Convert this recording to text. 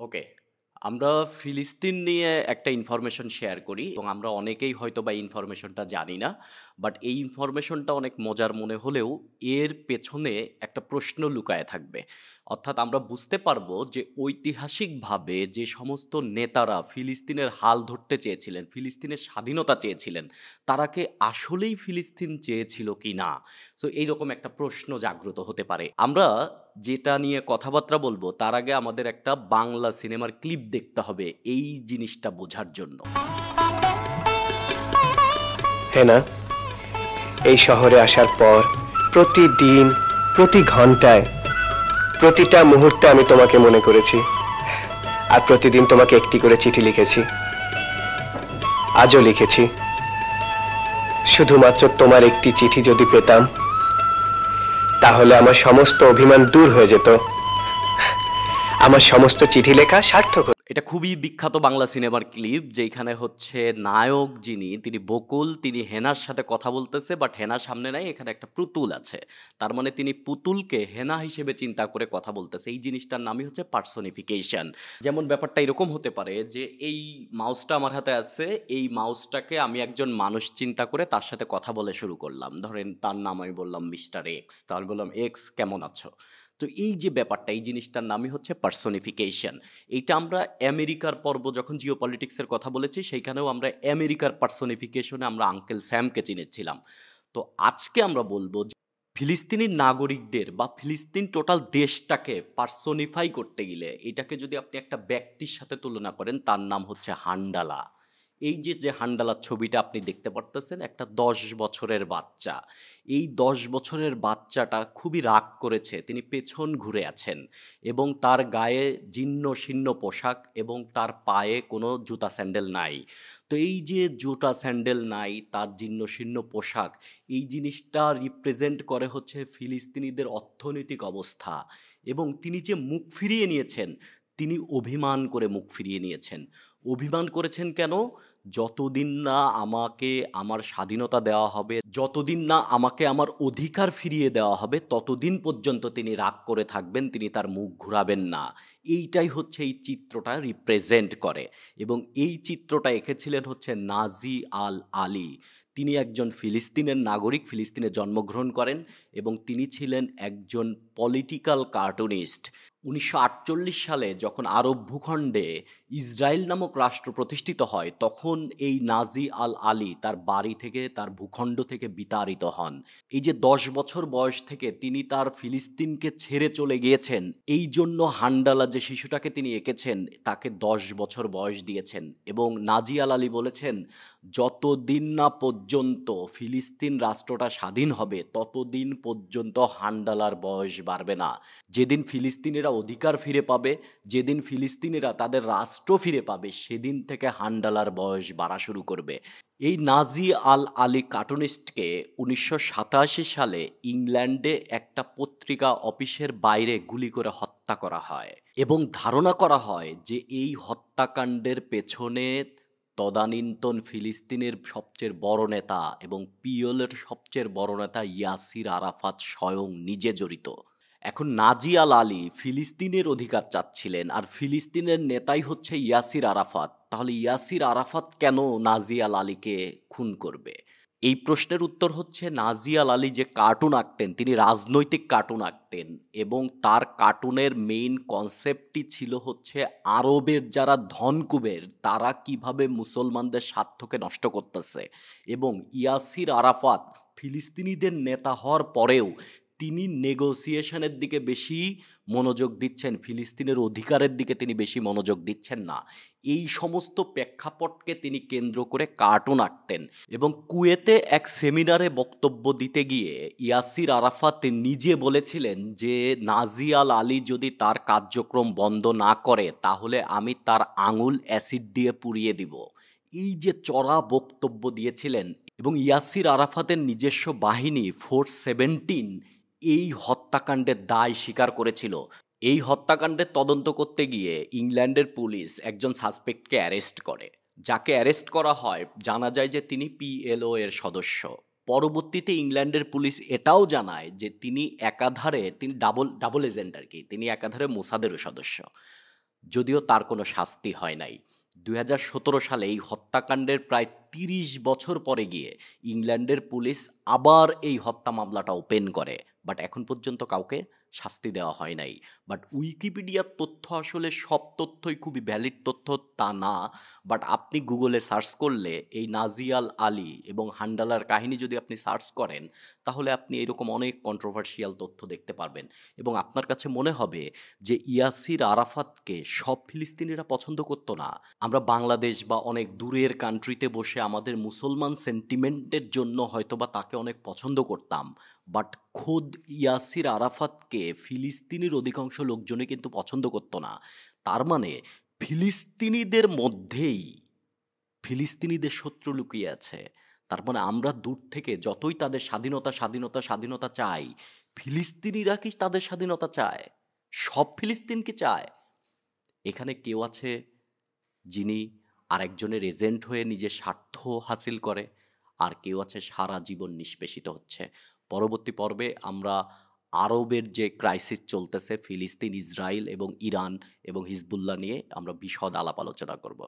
ওকে। আমরা ফিলিস্তিন নিয়ে একটা ইনফরমেশন শেয়ার করি এবং আমরা অনেকেই হয়তোবা এই ইনফরমেশনটা জানি না। বাট এই ইনফরমেশনটা অনেক মজার মনে হলেও এর পেছনে একটা প্রশ্ন লুকায়ে থাকবে। অর্থাৎ আমরা বুঝতে পারবো যে ঐতিহাসিকভাবে যে সমস্ত নেতারা ফিলিস্তিনের হাল ধরতে চেয়েছিলেন, ফিলিস্তিনের স্বাধীনতা চেয়েছিলেন, তারা কি আসলেই ফিলিস্তিন চেয়েছিল কিনা? সো এইরকম একটা প্রশ্ন জাগ্রত হতে পারে। আমরা যেটা নিয়ে কথাবার্তা বলবো তার আগে আমাদের একটা বাংলা সিনেমার ক্লিপ দেখতে হবে এই জিনিসটা বোঝার জন্য। হেনা, এই শহরে আসার পর প্রতিদিন, প্রতি ঘন্টায়, প্রতিটা মুহূর্তে আমি তোমাকে মনে করেছি, আর প্রতিদিন তোমাকে একটি করে চিঠি লিখেছি। আজও লিখেছি। শুধুমাত্র তোমার একটি চিঠি যদি পেতাম, তাহলে আমার সমস্ত অভিমান দূর হয়ে যেত, আমার সমস্ত চিঠি লেখা সার্থক হতো। এটা খুবই বিখ্যাত বাংলা সিনেমার ক্লিপ, যেখানে হচ্ছে নায়ক যিনি তিনি বকুল, তিনি হেনার সাথে কথা বলতেছে, বাট হেনা সামনে নাই, এখানে একটা পুতুল আছে। তার মানে তিনি পুতুলকে হেনা হিসেবে চিন্তা করে কথা বলতেছে। এই জিনিসটার নামই হচ্ছে পার্সোনিফিকেশন। যেমন ব্যাপারটা এরকম হতে পারে যে এই মাউসটা আমার হাতে আছে, এই মাউসটাকে আমি একজন মানুষ চিন্তা করে তার সাথে কথা বলে শুরু করলাম। ধরেন তার নাম আমি বললাম মিস্টার এক্স, তার বললাম এক্স কেমন আছো। তো এই যে ব্যাপারটা, এই জিনিসটার নামই হচ্ছে পার্সোনিফিকেশন। এইটা আমরা আমেরিকার পর্ব যখন জিওপলিটিক্সের কথা বলেছি, সেইখানেও আমরা আমেরিকার পার্সোনিফিকেশনে আমরা আঙ্কেল স্যামকে চিনেছিলাম। তো আজকে আমরা বলবো যে ফিলিস্তিনি নাগরিকদের বা ফিলিস্তিন টোটাল দেশটাকে পার্সোনিফাই করতে গেলে এটাকে যদি আপনি একটা ব্যক্তির সাথে তুলনা করেন, তার নাম হচ্ছে হান্ডালা। এই যে হান্ডালার ছবিটা আপনি দেখতে পারতেছেন, একটা ১০ বছরের বাচ্চা। এই ১০ বছরের বাচ্চাটা খুবই রাগ করেছে, তিনি পেছন ঘুরে আছেন এবং তার গায়ে জীর্ণ শীর্ণ পোশাক এবং তার পায়ে কোনো জুতা স্যান্ডেল নাই। তো এই যে জুতা স্যান্ডেল নাই, তার জীর্ণ শীর্ণ পোশাক, এই জিনিসটা রিপ্রেজেন্ট করে হচ্ছে ফিলিস্তিনিদের অর্থনৈতিক অবস্থা। এবং তিনি যে মুখ ফিরিয়ে নিয়েছেন, তিনি অভিমান করে মুখ ফিরিয়ে নিয়েছেন। অভিমান করেছেন কেন? যতদিন না আমাকে আমার স্বাধীনতা দেওয়া হবে, যতদিন না আমাকে আমার অধিকার ফিরিয়ে দেওয়া হবে, ততদিন পর্যন্ত তিনি রাগ করে থাকবেন, তিনি তার মুখ ঘুরাবেন না। এইটাই হচ্ছে এই চিত্রটা রিপ্রেজেন্ট করে। এবং এই চিত্রটা এঁকেছিলেন হচ্ছে নাজি আল আলী। তিনি একজন ফিলিস্তিনের নাগরিক, ফিলিস্তিনে জন্মগ্রহণ করেন এবং তিনি ছিলেন একজন পলিটিক্যাল কার্টুনিস্ট। ১৯৪৮ সালে যখন আরব ভূখণ্ডে ইসরায়েল নামক রাষ্ট্র প্রতিষ্ঠিত হয়, তখন এই নাজি আল আলী তার বাড়ি থেকে, তার ভূখণ্ড থেকে বিতাড়িত হন। এই যে ১০ বছর বয়স থেকে তিনি তার ফিলিস্তিনকে ছেড়ে চলে গিয়েছেন, এই জন্য হান্ডালা যে শিশুটাকে তিনি এঁকেছেন তাকে ১০ বছর বয়স দিয়েছেন। এবং নাজি আল আলী বলেছেন, যতদিন না পর্যন্ত ফিলিস্তিন রাষ্ট্রটা স্বাধীন হবে, ততদিন পর্যন্ত হান্ডালার বয়স বাড়বে না। যেদিন ফিলিস্তিনিরা অধিকার ফিরে পাবে, যেদিন ফিলিস্তিনিরা তাদের রাষ্ট্র ফিরে পাবে, সেদিন থেকে হান্ডালার বয়স বাড়া শুরু করবে। এই নাজি আল আলী কার্টুনিস্টকে ১৯৮৭ সালে ইংল্যান্ডে একটা পত্রিকা অফিসের বাইরে গুলি করে হত্যা করা হয় এবং ধারণা করা হয় যে এই হত্যাকাণ্ডের পেছনে তদানীন্তন ফিলিস্তিনের সবচেয়ে বড় নেতা এবং পিএলওর সবচেয়ে বড় নেতা ইয়াসির আরাফাত স্বয়ং নিজে জড়িত। এখন নাজি আল আলী ফিলিস্তিনের অধিকার চাচ্ছিলেন, আর ফিলিস্তিনের নেতাই হচ্ছে ইয়াসির আরাফাত। তাহলে ইয়াসির আরাফাত কেন নাজি আল আলীকে খুন করবে? এই প্রশ্নের উত্তর হচ্ছে, নাজি আল আলী যে কার্টুন আঁকতেন, তিনি রাজনৈতিক কার্টুন আঁকতেন এবং তার কার্টুনের মেইন কনসেপ্টটি ছিল হচ্ছে আরবের যারা ধনকুবের তারা কিভাবে মুসলমানদের স্বার্থকে নষ্ট করতেছে। এবং ইয়াসির আরাফাত ফিলিস্তিনিদের নেতা হওয়ার পরেও তিনি নেগোসিয়েশনের দিকে বেশি মনোযোগ দিচ্ছেন, ফিলিস্তিনের অধিকারের দিকে তিনি বেশি মনোযোগ দিচ্ছেন না। এই সমস্ত প্রেক্ষাপটকে তিনি কেন্দ্র করে কার্টুন আঁকতেন। এবং কুয়েতে এক সেমিনারে বক্তব্য দিতে গিয়ে ইয়াসির আরাফাত নিজে বলেছিলেন যে নাজি আল আলী যদি তার কার্যক্রম বন্ধ না করে, তাহলে আমি তার আঙুল অ্যাসিড দিয়ে পুড়িয়ে দিব। এই যে চড়া বক্তব্য দিয়েছিলেন। এবং ইয়াসির আরাফাতের নিজস্ব বাহিনী ফোর্স 17 এই হত্যাকাণ্ডের দায় স্বীকার করেছিল। এই হত্যাকাণ্ডের তদন্ত করতে গিয়ে ইংল্যান্ডের পুলিশ একজন সাসপেক্টকে অ্যারেস্ট করে। যাকে অ্যারেস্ট করা হয়, জানা যায় যে তিনি পিএলও এর সদস্য। পরবর্তীতে ইংল্যান্ডের পুলিশ এটাও জানায় যে তিনি একাধারে, তিনি ডাবল ডাবল এজেন্ট আর কি, তিনি একাধারে মোসাদেরও সদস্য। যদিও তার কোনো শাস্তি হয় নাই। ২০১৭ সালে এই হত্যাকাণ্ডের প্রায় ৩০ বছর পরে গিয়ে ইংল্যান্ডের পুলিশ আবার এই হত্যা মামলাটা ওপেন করে। বাট এখন পর্যন্ত কাউকে শাস্তি দেওয়া হয় নাই। বাট উইকিপিডিয়ার তথ্য আসলে সব তথ্যই খুবই ভ্যালিড তথ্য তা না। বাট আপনি গুগলে সার্চ করলে এই নাজিয়াল আলী এবং হান্ডালার কাহিনী যদি আপনি সার্চ করেন, তাহলে আপনি এরকম অনেক কন্ট্রোভার্সিয়াল তথ্য দেখতে পারবেন। এবং আপনার কাছে মনে হবে যে ইয়াসির আরাফাতকে সব ফিলিস্তিনিরা পছন্দ করত না। আমরা বাংলাদেশ বা অনেক দূরের কান্ট্রিতে বসে আমাদের মুসলমান সেন্টিমেন্টের জন্য হয়তোবা তাকে অনেক পছন্দ করতাম। বাট খোদ ইয়াসির আরাফাতকে ফিলিস্তিনির অধিকাংশ লোকজনই কিন্তু পছন্দ করত না। তার মানে ফিলিস্তিনিদের মধ্যেই ফিলিস্তিনিদের শত্রু লুকিয়ে আছে। তার মানে আমরা দূর থেকে যতই তাদের স্বাধীনতা, স্বাধীনতা, স্বাধীনতা চাই, ফিলিস্তিনিরা কি তাদের স্বাধীনতা চায়? সব ফিলিস্তিন কি চায়? এখানে কেউ আছে যিনি আরেকজনের এজেন্ট হয়ে নিজের স্বার্থ হাসিল করে, আর কেউ আছে সারা জীবন নিষ্পেষিত হচ্ছে। পরবর্তী পর্বে আমরা আরবের যে ক্রাইসিস চলতেছে ফিলিস্তিন, ইসরায়েল এবং ইরান এবং হিজবুল্লাহ নিয়ে আমরা বিশদ আলাপ আলোচনা করব।